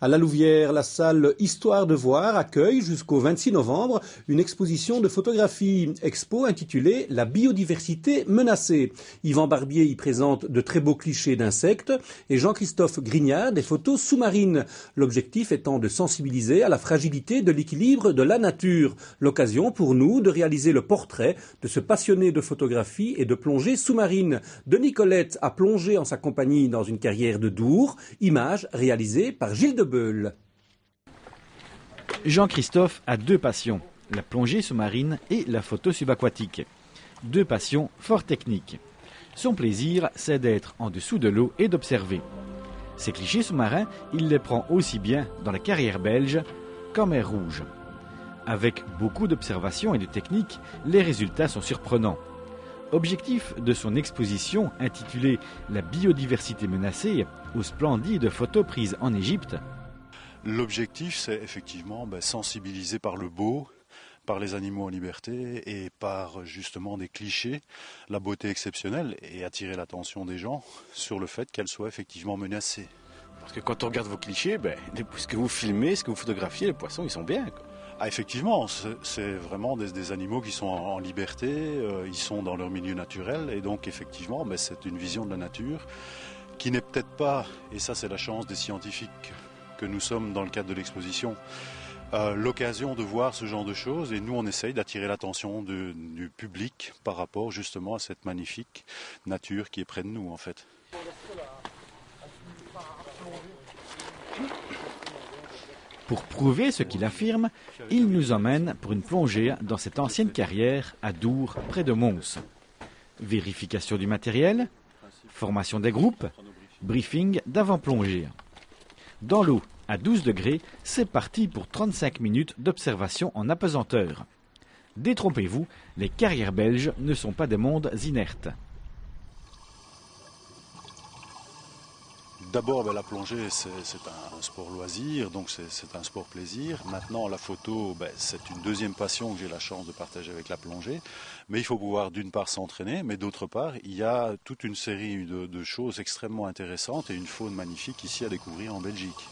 À la Louvière, la salle Histoire de voir accueille jusqu'au 26 novembre une exposition de photographie, expo intitulée La biodiversité menacée. Yvan Barbier y présente de très beaux clichés d'insectes et Jean-Christophe Grignard des photos sous-marines. L'objectif étant de sensibiliser à la fragilité de l'équilibre de la nature. L'occasion pour nous de réaliser le portrait de ce passionné de photographie et de plongée sous-marine. Denis Colette a plongé en sa compagnie dans une carrière de Dour, image réalisée par Gilles de Beul. Jean-Christophe a deux passions, la plongée sous-marine et la photo subaquatique. Deux passions fort techniques. Son plaisir, c'est d'être en dessous de l'eau et d'observer. Ces clichés sous-marins, il les prend aussi bien dans la carrière belge qu'en mer Rouge. Avec beaucoup d'observations et de techniques, les résultats sont surprenants. Objectif de son exposition intitulée « La biodiversité menacée » aux splendides photos prises en Égypte. L'objectif, c'est effectivement sensibiliser par le beau, par les animaux en liberté et par justement des clichés, la beauté exceptionnelle et attirer l'attention des gens sur le fait qu'elle soit effectivement menacée. Parce que quand on regarde vos clichés, ce que vous filmez, ce que vous photographiez, les poissons, ils sont bien, quoi. Ah, effectivement, c'est vraiment des animaux qui sont en liberté, ils sont dans leur milieu naturel et donc effectivement c'est une vision de la nature qui n'est peut-être pas, et ça c'est la chance des scientifiques que nous sommes dans le cadre de l'exposition, l'occasion de voir ce genre de choses et nous on essaye d'attirer l'attention du public par rapport justement à cette magnifique nature qui est près de nous en fait. Pour prouver ce qu'il affirme, il nous emmène pour une plongée dans cette ancienne carrière à Dour, près de Mons. Vérification du matériel, formation des groupes, briefing d'avant-plongée. Dans l'eau, à 12 degrés, c'est parti pour 35 minutes d'observation en apesanteur. Détrompez-vous, les carrières belges ne sont pas des mondes inertes. D'abord, la plongée, c'est un sport loisir, donc c'est un sport plaisir. Maintenant, la photo, c'est une deuxième passion que j'ai la chance de partager avec la plongée. Mais il faut pouvoir d'une part s'entraîner, mais d'autre part, il y a toute une série de choses extrêmement intéressantes et une faune magnifique ici à découvrir en Belgique.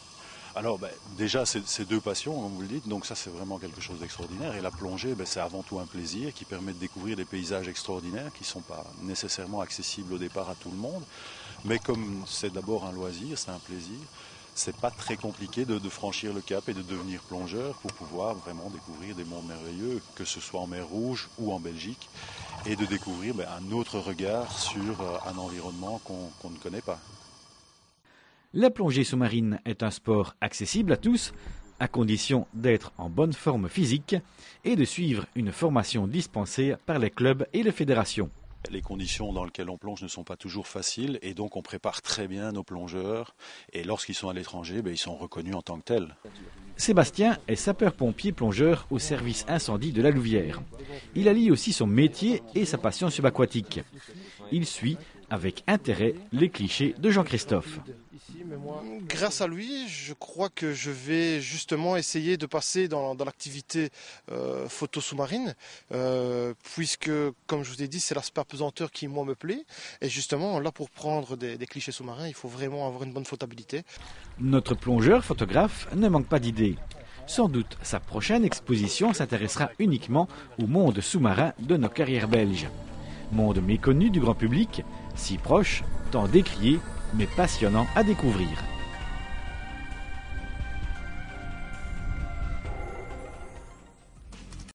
Alors déjà, c'est deux passions, comme vous le dites, donc ça c'est vraiment quelque chose d'extraordinaire. Et la plongée, c'est avant tout un plaisir qui permet de découvrir des paysages extraordinaires qui ne sont pas nécessairement accessibles au départ à tout le monde. Mais comme c'est d'abord un loisir, c'est un plaisir, c'est pas très compliqué de franchir le cap et de devenir plongeur pour pouvoir vraiment découvrir des mondes merveilleux, que ce soit en mer Rouge ou en Belgique, et de découvrir un autre regard sur un environnement qu'on ne connaît pas. La plongée sous-marine est un sport accessible à tous, à condition d'être en bonne forme physique et de suivre une formation dispensée par les clubs et les fédérations. Les conditions dans lesquelles on plonge ne sont pas toujours faciles et donc on prépare très bien nos plongeurs et lorsqu'ils sont à l'étranger, ils sont reconnus en tant que tels. Sébastien est sapeur-pompier plongeur au service incendie de la Louvière. Il allie aussi son métier et sa passion subaquatique. Il suit avec intérêt les clichés de Jean-Christophe. Grâce à lui, je crois que je vais justement essayer de passer dans l'activité photo sous-marine, puisque, comme je vous ai dit, c'est l'aspect apesanteur qui, moi, me plaît. Et justement, là, pour prendre des clichés sous-marins, il faut vraiment avoir une bonne flottabilité. Notre plongeur photographe ne manque pas d'idées. Sans doute, sa prochaine exposition s'intéressera uniquement au monde sous-marin de nos carrières belges. Monde méconnu du grand public, si proche, tant décrié, mais passionnant à découvrir.